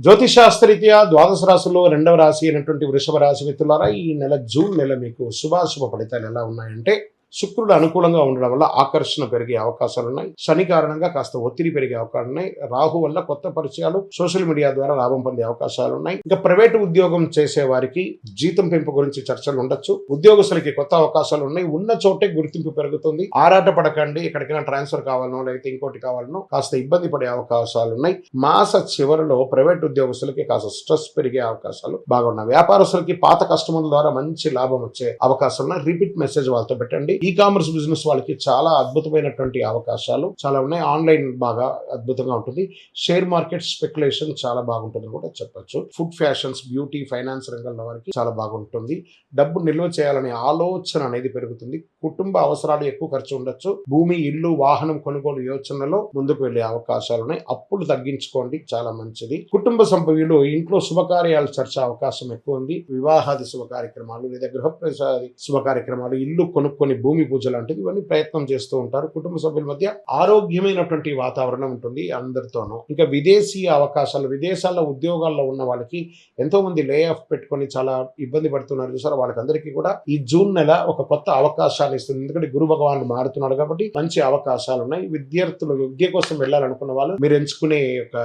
జ్యోతిషాస్త్రరీత్యా ద్వాదశ రాశుల్లో రెండవ రాశి అయినటువంటి వృషభ రాశి మిత్రులారా, ఈ నెల జూన్ నెల మీకు శుభాశుభ ఫలితాలు ఎలా ఉన్నాయంటే, శుక్రుడు అనుకూలంగా ఉండడం వల్ల ఆకర్షణ పెరిగే అవకాశాలు ఉన్నాయి. శని కారణంగా కాస్త ఒత్తిడి పెరిగే అవకాశాలు ఉన్నాయి. రాహు వల్ల కొత్త పరిచయాలు, సోషల్ మీడియా ద్వారా లాభం పొందే అవకాశాలు ఉన్నాయి. ఇంకా ప్రైవేటు ఉద్యోగం చేసే వారికి జీతం పెంపు గురించి చర్చలు ఉండొచ్చు. ఉద్యోగస్తులకి కొత్త అవకాశాలు ఉన్నాయి. ఉన్న చోటే గుర్తింపు పెరుగుతుంది. ఆరాట పడకండి. ఎక్కడికైనా ట్రాన్స్ఫర్ కావాలనో లేకపోతే ఇంకోటి కావాలనో కాస్త ఇబ్బంది పడే అవకాశాలు ఉన్నాయి. మాస చివరిలో ప్రైవేట్ ఉద్యోగస్తులకి కాస్త స్ట్రెస్ పెరిగే అవకాశాలు బాగున్నాయి. వ్యాపారస్తులకి పాత కస్టమర్ల ద్వారా మంచి లాభం వచ్చే అవకాశాలు ఉన్నాయి. రిపీట్ మెసేజ్ వాళ్ళతో పెట్టండి. ఈ కామర్స్ బిజినెస్ వాళ్ళకి చాలా అద్భుతమైనటువంటి అవకాశాలు చాలా ఉన్నాయి. ఆన్లైన్ బాగా అద్భుతంగా ఉంటుంది. షేర్ మార్కెట్ స్పెక్యులేషన్ చాలా బాగుంటుంది కూడా చెప్పొచ్చు. ఫుడ్, ఫ్యాషన్స్, బ్యూటీ, ఫైనాన్స్ రంగంలో వారికి చాలా బాగుంటుంది. డబ్బు నిల్వ చేయాలనే ఆలోచన అనేది పెరుగుతుంది. కుటుంబ అవసరాలు ఎక్కువ ఖర్చు ఉండొచ్చు. భూమి, ఇల్లు, వాహనం కొనుగోలు యోచనలో ముందుకు వెళ్లే అవకాశాలు ఉన్నాయి. అప్పులు తగ్గించుకోండి, చాలా మంచిది. కుటుంబ సభ్యులు ఇంట్లో శుభకార్యాలు చర్చే అవకాశం ఎక్కువ ఉంది. వివాహాది శుభ కార్యక్రమాలు లేదా గృహప్రవేశాది శుభ కార్యక్రమాలు, ఇల్లు కొనుక్కొని భూమి పూజ లాంటిది ఇవన్నీ ప్రయత్నం చేస్తూ ఉంటారు. కుటుంబ సభ్యుల మధ్య ఆరోగ్యమైనటువంటి వాతావరణం ఉంటుంది అందరితోనూ. ఇంకా విదేశీ అవకాశాలు, విదేశాల్లో ఉద్యోగాల్లో ఉన్న వాళ్ళకి ఎంతో మంది లే ఆఫ్ పెట్టుకొని చాలా ఇబ్బంది పడుతున్నారు చూసారా, వాళ్ళకందరికీ కూడా ఈ జూన్ నెల ఒక కొత్త అవకాశాలు ఇస్తుంది. ఎందుకంటే గురు భగవానుడు మారుతున్నాడు కాబట్టి మంచి అవకాశాలు ఉన్నాయి. విద్యార్థులు విద్య కోసం వెళ్ళాలనుకున్న వాళ్ళు మీరు ఎంచుకునే ఒక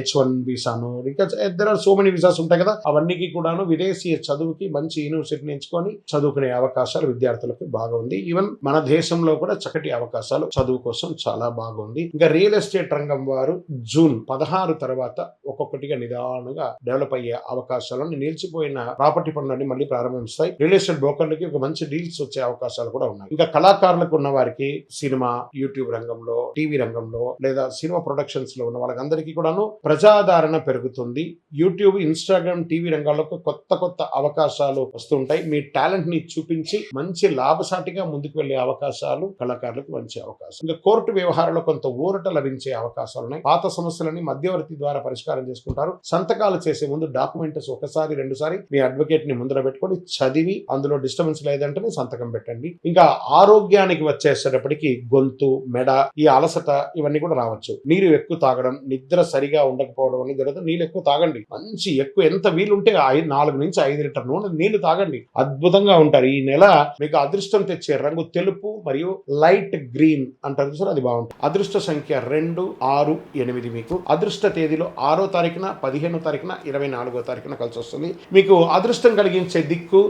H1 వీసాను, ఇంకా there are so many visas ఉంటాయి కదా, అవన్నీ కూడాను విదేశీ చదువుకి మంచి యూనివర్సిటీని ఎంచుకొని చదువుకునే అవకాశాలు విద్యార్థులకు బాగా ఉంది. ఈవెన్ మన దేశంలో కూడా చక్కటి అవకాశాలు చదువు కోసం చాలా బాగుంది. ఇంకా రియల్ ఎస్టేట్ రంగం వారు జూన్ 16 తర్వాత ఒక్కొక్కటిగా నిదానంగా డెవలప్ అయ్యే అవకాశాలను, నిలిచిపోయిన ప్రాపర్టీ పనులన్నీ మళ్ళీ ప్రారంభిస్తాయి. రియల్ ఎస్టేట్ బ్రోకర్లకి ఒక మంచి డీల్స్ వచ్చే అవకాశాలు కూడా ఉన్నాయి. ఇంకా కళాకారులకు ఉన్న వారికి సినిమా, యూట్యూబ్ రంగంలో, టీవీ రంగంలో లేదా సినిమా ప్రొడక్షన్స్ లో ఉన్న వాళ్ళందరికీ కూడాను ప్రజాదరణ పెరుగుతుంది. యూట్యూబ్, ఇన్స్టాగ్రామ్, టీవీ రంగాల్లో కొత్త కొత్త అవకాశాలు వస్తుంటాయి. మీ టాలెంట్ ని చూపించి మంచి లాభసాటిగా ముందుకు వెళ్లే అవకాశాలు కళాకారులకు మంచి అవకాశం. ఇంకా కోర్టు వ్యవహారంలో కొంత ఊరట లభించే అవకాశాలు ఉన్నాయి. పాత సమస్యలని మధ్యవర్తి ద్వారా పరిష్కారం చేసుకుంటారు. సంతకాలు చేసే ముందు డాక్యుమెంట్స్ ఒకసారి 2 సారి మీ అడ్వకేట్ ని ముందర పెట్టుకొని చదివి అందులో డిస్టర్బెన్స్ లేదంటే సంతకం పెట్టండి. ఇంకా ఆరోగ్యానికి వచ్చేసేటప్పటికి గొంతు, మెడ, ఈ అలసట ఇవన్నీ కూడా రావచ్చు. నీరు ఎక్కువ తాగడం, నిద్ర సరిగా ఉండకపోవడం అనేది జరుగుతుంది. నీళ్ళు ఎక్కువ తాగండి. మంచి ఎక్కువ ఎంత వీలుంటే 4 నుంచి 5 లీటర్ నూనె నీళ్లు తాగండి. అద్భుతంగా ఉంటారు. ఈ నెల మీకు అదృష్టం తెచ్చే రంగు తెలుపు మరియు లైట్ గ్రీన్ అంటారు సార్, అది బాగుంటుంది. అదృష్ట సంఖ్య 2, 6, 8. మీకు అదృష్ట తేదీలో 6వ తారీఖున, 15వ తారీఖున, 24వ తారీఖున కలిసి వస్తుంది. మీకు అదృష్టం కలిగించే దిక్కు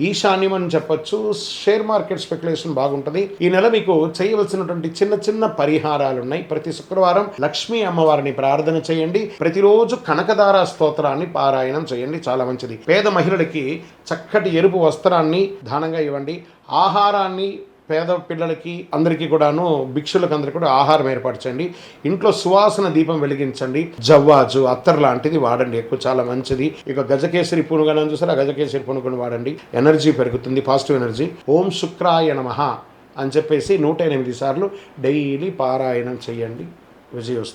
ఈశాన్యం అని చెప్పొచ్చు. షేర్ మార్కెట్ స్పెక్యులేషన్ బాగుంటుంది. ఈ నెల మీకు చేయవలసినటువంటి చిన్న చిన్న పరిహారాలు ఉన్నాయి. ప్రతి శుక్రవారం లక్ష్మీ అమ్మవారిని ప్రార్థన చేయండి. ప్రతిరోజు కనకదార స్తోత్రాన్ని పారాయణం చేయండి, చాలా మంచిది. పేద మహిళలకి చక్కటి ఎరుపు వస్త్రాన్ని దానంగా ఇవ్వండి. ఆహారాన్ని పేద పిల్లలకి అందరికీ కూడాను, భిక్షులకు అందరికీ కూడా ఆహారం ఏర్పాటు చేయండి. ఇంట్లో సువాసన దీపం వెలిగించండి. జవ్వాజు, అత్తర్ లాంటిది వాడండి ఎక్కువ, చాలా మంచిది. ఇక గజకేసరి పునుగలను చూసారా, గజకేసరి పునుగను వాడండి. ఎనర్జీ పెరుగుతుంది, పాజిటివ్ ఎనర్జీ. ఓం శుక్రాయ నమః అని చెప్పేసి 108 సార్లు డైలీ పారాయణం చేయండి. విజయోస్తు.